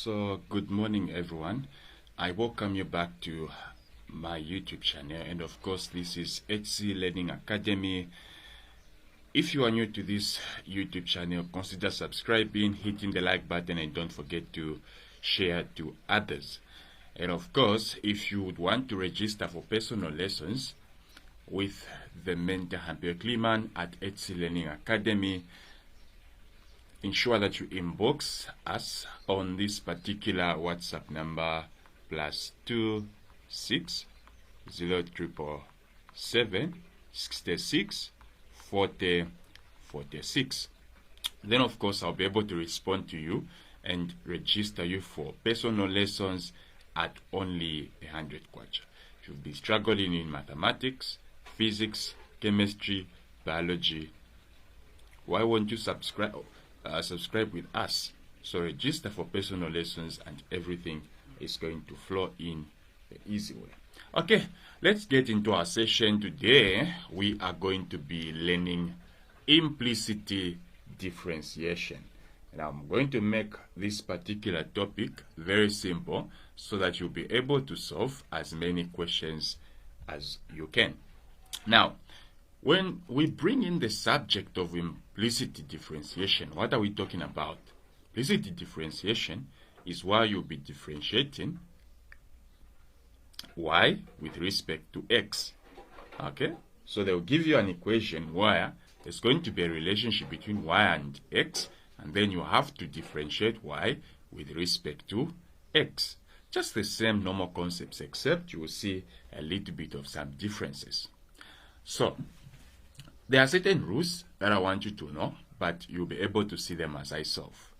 So good morning everyone. I welcome you back to my YouTube channel, and of course this is HC Learning Academy. If you are new to this YouTube channel, consider subscribing, hitting the like button, and don't forget to share to others. And of course, if you would want to register for personal lessons with the mentor Hamper Kliman at HC Learning Academy, ensure that you inbox us on this particular WhatsApp number +26 0777 66 40 46. Then of course I'll be able to respond to you and register you for personal lessons at only 100 kwacha. If you've been struggling in mathematics, physics, chemistry, biology, why won't you subscribe with us? So register for personal lessons and everything is going to flow in the easy way. Okay, let's get into our session. Today we are going to be learning implicit differentiation, and I'm going to make this particular topic very simple so that you'll be able to solve as many questions as you can. Now, when we bring in the subject of implicit differentiation, what are we talking about? Implicit differentiation is where you'll be differentiating y with respect to x. Okay? So they'll give you an equation where there's going to be a relationship between y and x, and then you have to differentiate y with respect to x. Just the same normal concepts, except you will see a little bit of some differences. So, there are certain rules that I want you to know, but you'll be able to see them as I solve.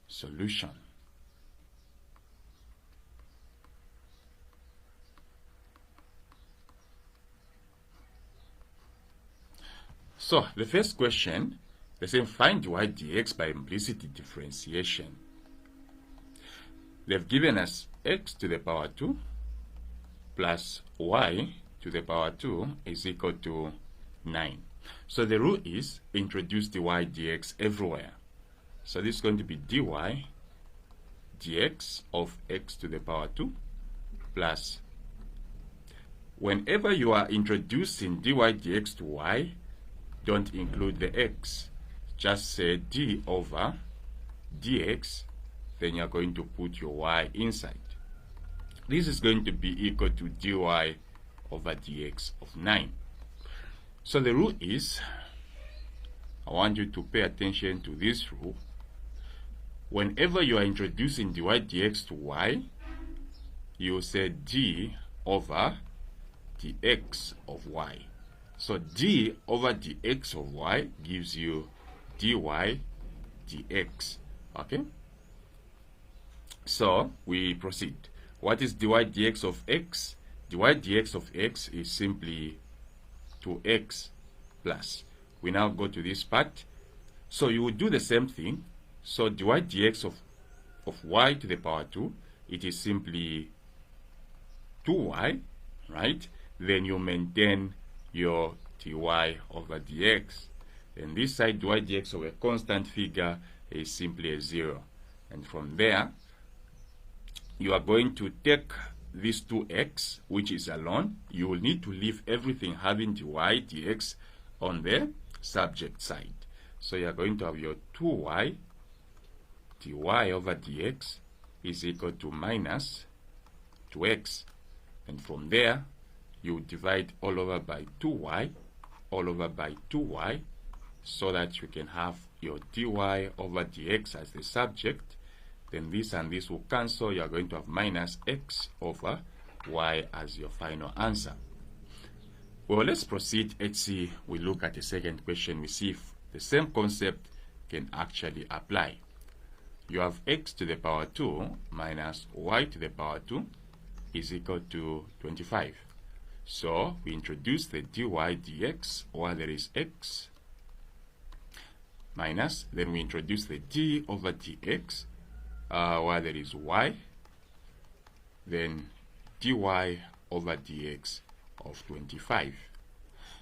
Solution. So, the first question, they say find y dx by implicit differentiation. They've given us x to the power 2 plus y to the power 2 is equal to 9. So the rule is introduce dy dx everywhere. So this is going to be dy dx of x to the power 2 plus, whenever you are introducing dy dx to y, don't include the x. Just say d over dx, then you're going to put your y inside. This is going to be equal to dy over dx of 9. So the rule is, I want you to pay attention to this rule. Whenever you are introducing dy dx to y, you say d over dx of y. So d over dx of y gives you dy dx. Okay? So we proceed. What is dy dx of x? Dy dx of x is simply 2x plus. We now go to this part. So you would do the same thing. So dy dx of y to the power 2, it is simply 2y, right? Then you maintain your dy over dx. Then this side, dy dx of a constant figure is simply a 0. And from there, you are going to take this 2x, which is alone. You will need to leave everything having dy dx on the subject side. So you are going to have your 2y dy over dx is equal to minus 2x. And from there, you divide all over by 2y, all over by 2y, so that you can have your dy over dx as the subject. Then this and this will cancel. You are going to have minus x over y as your final answer. Well, let's proceed. Let's see. We look at the second question. We see if the same concept can actually apply. You have x to the power 2 minus y to the power 2 is equal to 25. So we introduce the dy dx where there is x minus, then we introduce the d over dx where there is y, then dy over dx of 25.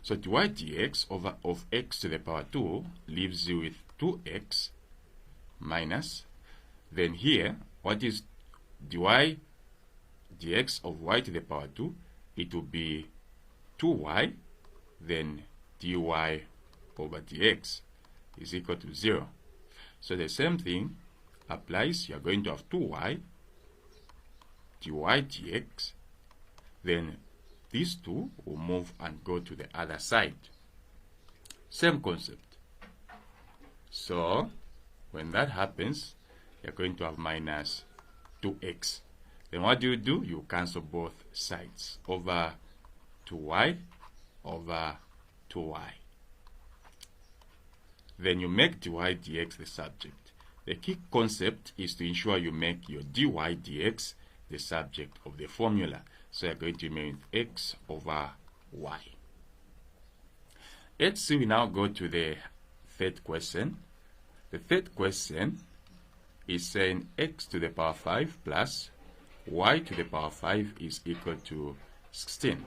So dy dx of x to the power 2 leaves you with 2x minus, then here what is dy dx of y to the power 2? It will be 2y, then dy over dx is equal to 0. So the same thing applies. You are going to have 2y dy dx, then these two will move and go to the other side. Same concept. So when that happens, you're going to have minus 2x. Then what do? You cancel both sides. Over 2y over 2y. Then you make dy dx the subject. The key concept is to ensure you make your dy dx the subject of the formula. So you're going to remain with x over y. Let's see, we now go to the third question. The third question is saying x to the power 5 plus y to the power 5 is equal to 16.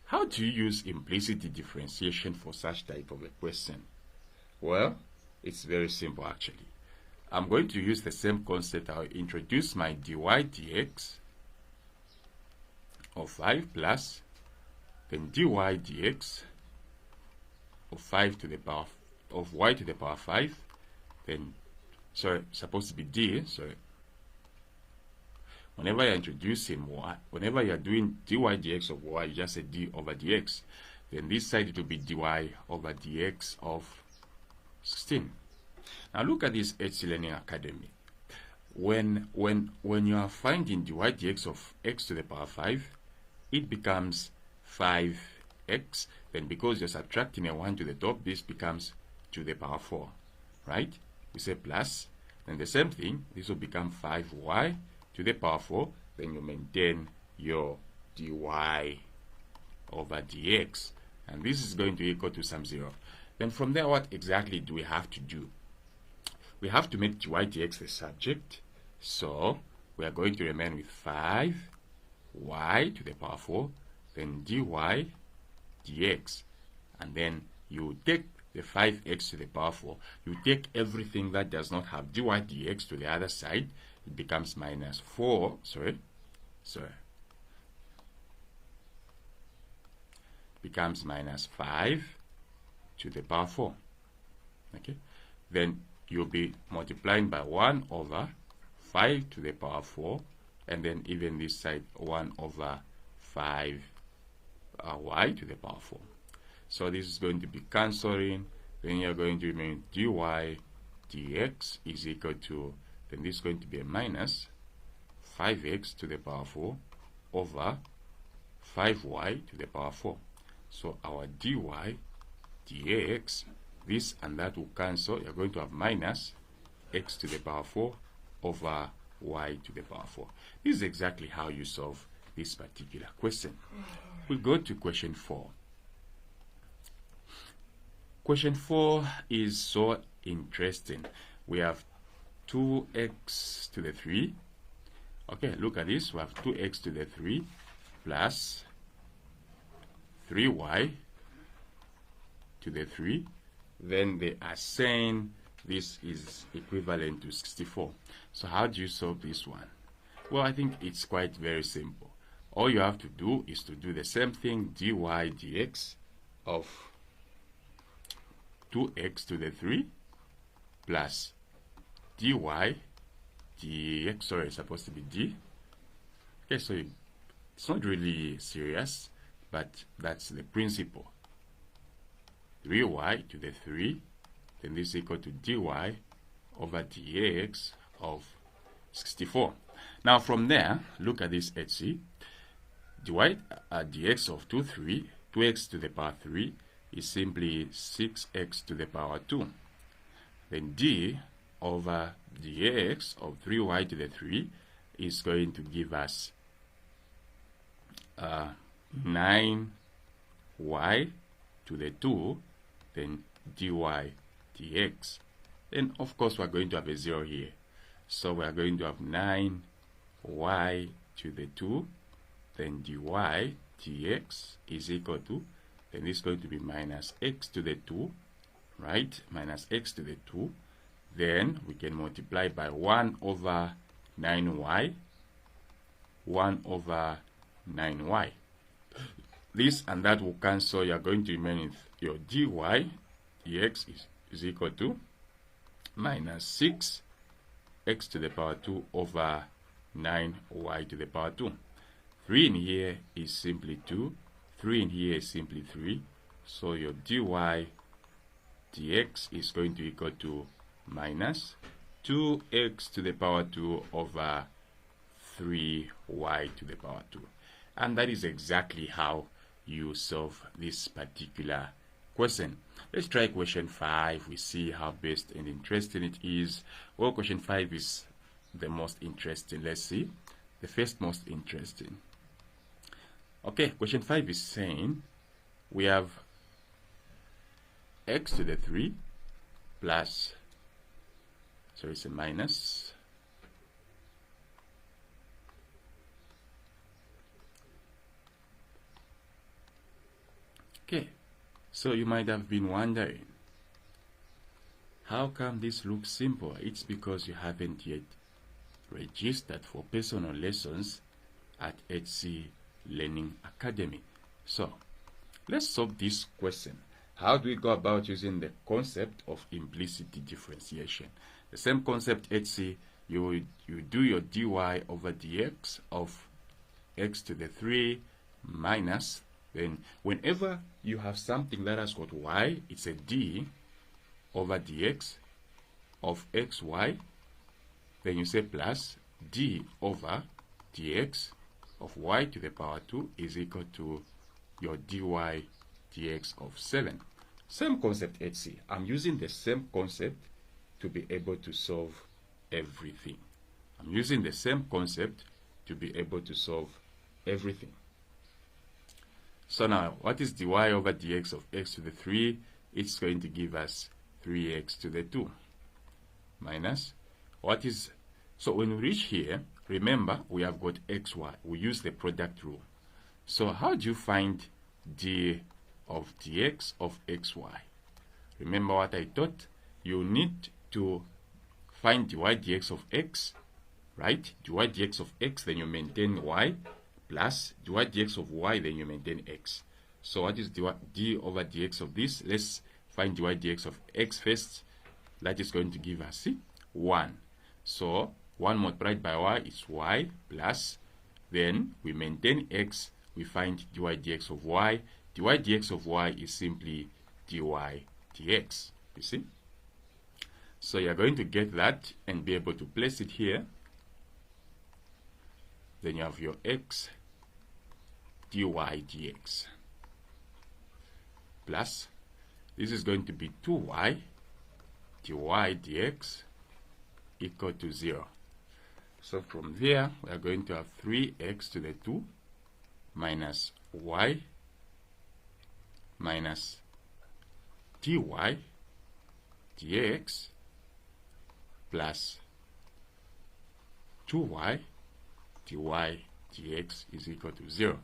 How do you use implicit differentiation for such type of a question? Well, it's very simple actually. I'm going to use the same concept. I'll introduce my dy dx of 5 plus then dy dx of 5 to the power of y to the power 5, then supposed to be d. Whenever you're introducing y, whenever you're doing dy dx of y, you just say d over dx. Then this side it will be dy over dx of 16. Now look at this HC Learning Academy. When you are finding dy dx of x to the power 5, it becomes 5x. Then because you're subtracting a 1 to the top, this becomes to the power 4, right? We say plus, then the same thing, this will become 5y to the power 4, then you maintain your dy over dx, and this is going to equal to some 0. Then from there, what exactly do we have to do? We have to make dy dx the subject, so we are going to remain with 5y to the power 4, then dy dx, and then you take the 5x to the power 4, you take everything that does not have dy dx to the other side, it becomes minus 4, becomes minus 5 to the power 4, okay? Then you'll be multiplying by 1 over 5 to the power 4, and then even this side 1 over 5 y to the power 4. So this is going to be cancelling. Then you're going to remain dy dx is equal to, then this is going to be a minus 5x to the power 4 over 5y to the power 4. So our dy dx, this and that will cancel. You're going to have minus x to the power 4 over y to the power 4. This is exactly how you solve this particular question. We go to question 4. Question 4 is so interesting. We have 2x to the 3. Okay, look at this. We have 2x to the 3 plus 3y to the 3. Then they are saying this is equivalent to 64. So how do you solve this one? Well, I think it's quite very simple. All you have to do is to do the same thing, dy dx of 2x to the 3 plus dy dx, sorry, it's supposed to be d. Okay, so it's not really serious, but that's the principle. 3y to the 3, then this is equal to dy over dx of 64. Now from there, look at this HC. Dy dx of 2x to the power 3 is simply 6x to the power 2. Then d over dx of 3y to the 3 is going to give us 9y to the 2, then dy dx. Then of course we're going to have a 0 here. So we're going to have 9y to the 2, then dy dx is equal to, then this is going to be minus x to the 2, right? Minus x to the 2. Then we can multiply by 1 over 9y, 1 over 9y. This and that will cancel. You are going to remain with your dy dx is equal to minus 6 x to the power 2 over 9y to the power 2. 3 in here is simply 2. 3 in here is simply 3. So your dy dx is going to equal to minus 2x to the power 2 over 3y to the power 2. And that is exactly how you solve this particular question. Let's try question 5. We see how best and interesting it is. Well, question 5 is the most interesting. Let's see. The first most interesting. Okay, question 5 is saying we have x to the 3 plus, so it's a minus, okay, so you might have been wondering, how come this looks simple? It's because you haven't yet registered for personal lessons at HC Learning Academy. So let's solve this question. How do we go about using the concept of implicit differentiation? The same concept, HC, you do your dy over dx of x to the 3 minus, then whenever you have something that has got y, it's a d over dx of xy, then you say plus d over dx of y to the power 2 is equal to your dy dx of 7. Same concept, HC. I'm using the same concept to be able to solve everything. I'm using the same concept to be able to solve everything. So now, what is dy over dx of x to the 3? It's going to give us 3x to the 2 minus, what is, so when we reach here, remember we have got xy. We use the product rule. So how do you find d of dx of xy? Remember what I taught? You need to find dy dx of x, right? Dy dx of x, then you maintain y, plus dy dx of y, then you maintain x. So what is d over dx of this? Let's find dy dx of x first. That is going to give us 1. So 1 multiplied by y is y, plus, then we maintain x, we find dy dx of y. Dy dx of y is simply dy dx, you see? So you're going to get that and be able to place it here. Then you have your x dy dx plus, this is going to be 2y dy dx equal to 0. So from there, we are going to have 3x to the 2 minus y minus dy dx plus 2y dy dx is equal to 0.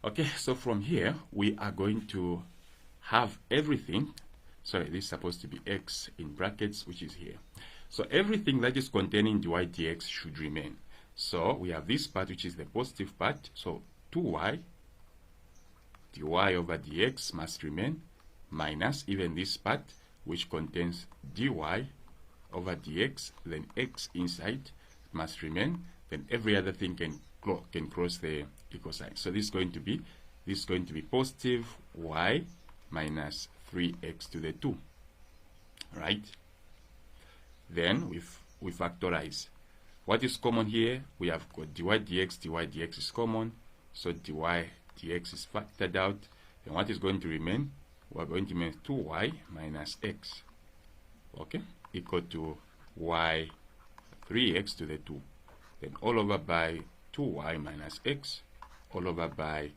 Okay, so from here, we are going to have everything. Sorry, this is supposed to be x in brackets, which is here. So everything that is containing dy dx should remain. So we have this part, which is the positive part. So 2y dy over dx must remain, minus even this part, which contains dy over dx, then x inside must remain, then every other thing can cross the equal sign. So this is going to be positive y minus 3x to the 2, right? Then we factorize. What is common here? We have got dy dx is common, so dy dx is factored out. Then what is going to remain? We are going to make 2y minus x, okay, equal to y 3x to the 2. Then all over by 2y minus x, all over by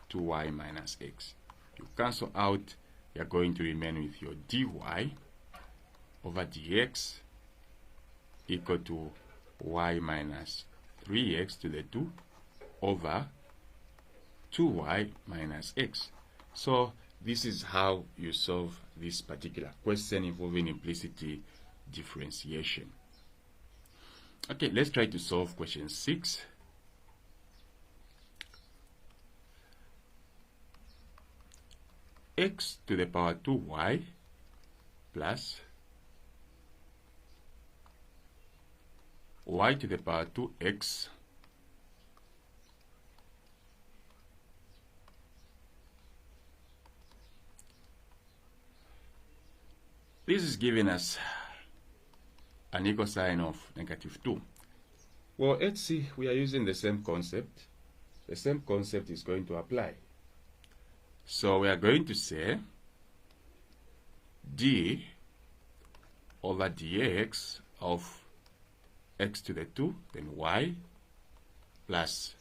2y minus x. You cancel out, you are going to remain with your dy over dx equal to y minus 3x to the 2 over 2y minus x. So this is how you solve this particular question involving implicit differentiation. Okay, let's try to solve question 6. X to the power 2y plus y to the power 2x this is giving us an equal sign of -2. Well, let's see, we are using the same concept. The same concept is going to apply. So we are going to say d over dx of x to the 2, then y, plus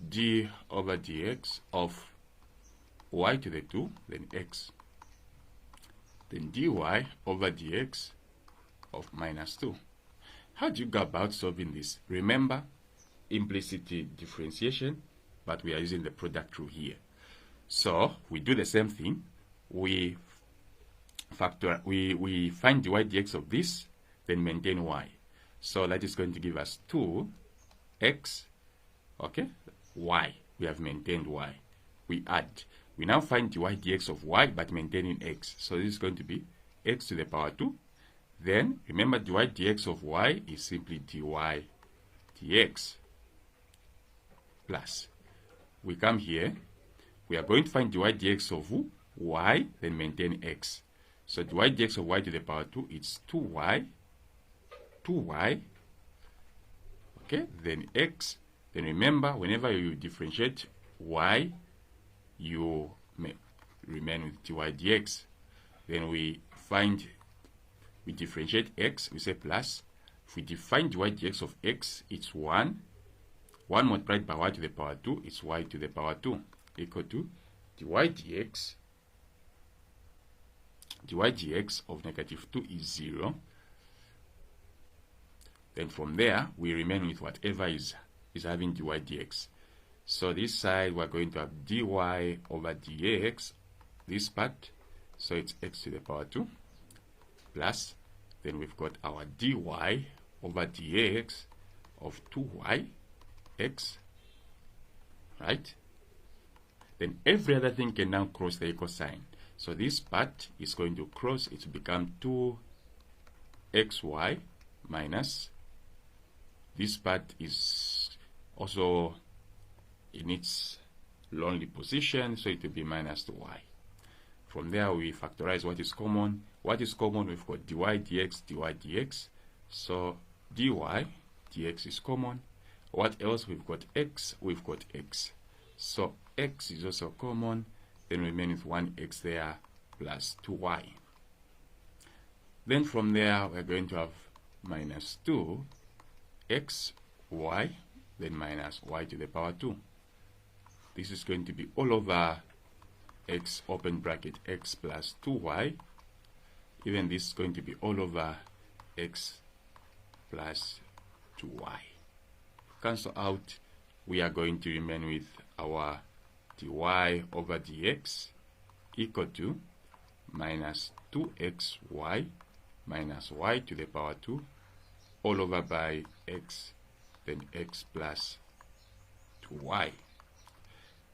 d over dx of y to the 2, then x, then dy over dx of -2. How do you go about solving this? Remember, implicit differentiation, but we are using the product rule here. So we do the same thing. We find dy dx of this, then maintain y. So that is going to give us 2x, okay, y. We have maintained y. We add. We now find dy dx of y, but maintaining x. So this is going to be x to the power 2. Then, remember, dy dx of y is simply dy dx plus. We come here. We are going to find dy dx of y, then maintain x. So dy dx of y to the power 2, it's 2y, okay, then x. Then remember, whenever you differentiate y, you may remain with dy dx. Then we differentiate x, we say plus. If we define dy dx of x, it's 1. 1 multiplied by y to the power 2 is y to the power 2 equal to dy dx of -2 is 0. Then from there, we remain with whatever is having dy dx. So this side, we're going to have dy over dx, this part, so it's x to the power 2, plus, then we've got our dy over dx of 2y, x, right? Then every other thing can now cross the equal sign. So this part is going to cross, it will become 2xy minus, this part is also in its lonely position, so it will be minus 2y. From there, we factorize what is common. What is common? We've got dy dx. So dy dx is common. What else? We've got x, we've got x. So x is also common. Then we remain with 1x there plus 2y. Then from there, we're going to have minus 2xy, then minus y to the power 2. This is going to be all over x, open bracket, x plus 2y. Even this is going to be all over x plus 2y. Cancel out. We are going to remain with our dy over dx equal to minus 2xy minus y to the power 2 all over by x, then x plus 2y.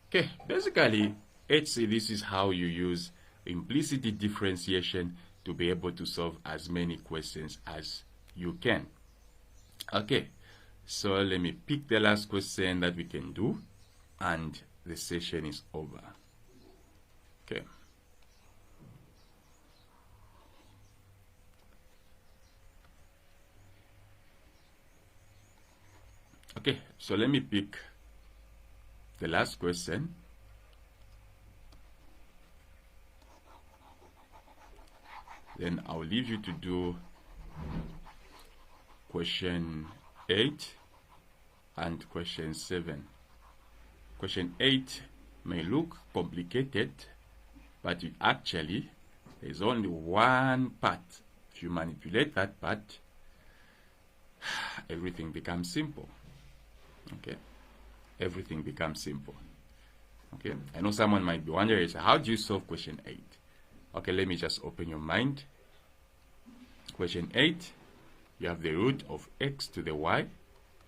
Okay, basically, let's say this is how you use implicit differentiation to be able to solve as many questions as you can. Okay, so let me pick the last question that we can do, and the session is over. Okay. Okay, so let me pick the last question. Then I'll leave you to do question 8 and question 7. Question 8 may look complicated, but it actually is only one part. If you manipulate that part, everything becomes simple. Okay, everything becomes simple. Okay, I know someone might be wondering, how do you solve question 8? Okay, let me just open your mind. Question 8, you have the root of x to the y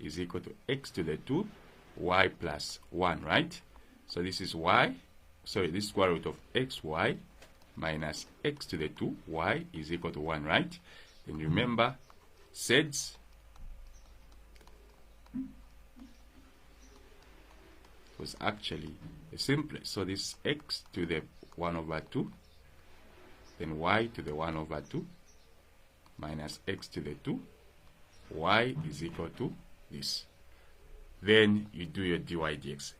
is equal to x to the 2 y plus 1, right? So this is y, sorry, this square root of xy minus x to the 2 y is equal to 1, right? And remember, seds was actually the simplest. So this x to the 1 over 2, then y to the 1 over 2 minus x to the 2, y is equal to this. Then you do your dy dx.